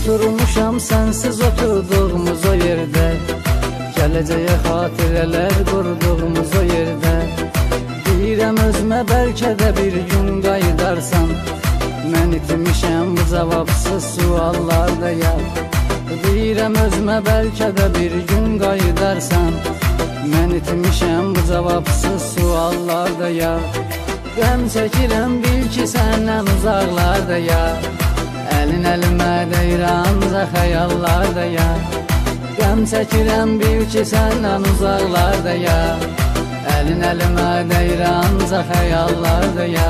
Oturmuşam sensiz oturduğumuz o yerde, gələcəyə xatirələr qurduğumuz o yerdə. Deyirəm özümə bəlkə də bir gün qayıdarsan, mən itmişəm bu cavabsız suallarda ya. Deyirəm özümə bəlkə də bir gün qayıdarsan, mən itmişəm bu cavabsız suallarda ya. Qəm çəkirəm bil ki səndən uzaqlarda ya, əlin əlimə deyir ancaq xəyallarda ya. Qəm çəkirəm bil ki səndən uzaqlarda ya, əlin əlimə deyir ancaq xəyallarda ya.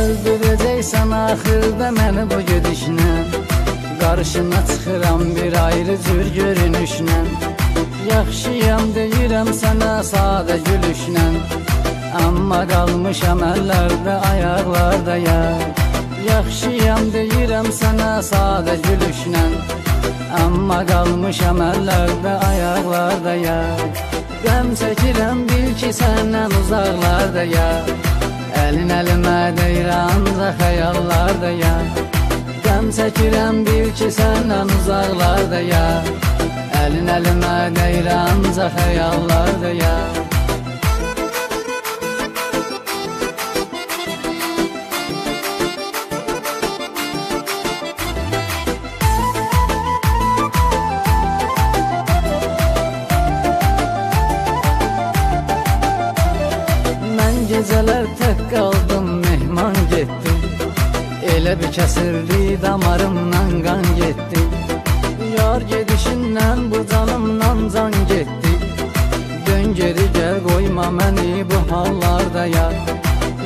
Öldürəcəksən axırda məni bu gedişlə, qarşına çıxıram bir ayrı cür görünüşlə. Yaxşıyam deyirəm sənə sadə gülüşlə, amma qalmışam əllərdə ayaqlarda ya. Yaxşıyam deyirəm sənə sadə gülüşlə, amma qalmışam əllərdə ayaqlarda ya. Qəm çəkirəm bil ki səndən uzaqlarda ya, əlin əlimə deyir ancaq xəyallarda ya. Qəm çəkirəm bil ki səndən uzaqlarda ya, əlin əlimə deyir ancaq xəyallarda ya. Mən gecələr tək qaldım, mehman getdi, elə bir kəsirdi damarımdan qan getdi. Yar gedişindən bu canımdan can getdi, dön geri gəl qoyma məni bu hallarda ya.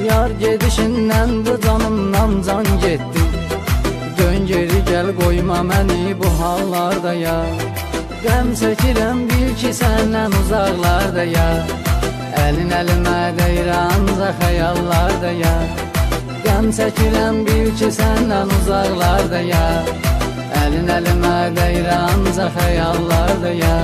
Yar gedişindən bu canımdan can getdi, dön geri gəl qoyma məni bu hallarda ya. Qəm çəkirəm bil ki səndən uzaqlarda ya, əlin əlimə deyir ancaq xəyallarda ya. Qəm çəkirəm bil ki səndən uzaqlarda ya, əlin əlimə deyir ancaq xəyallarda ya.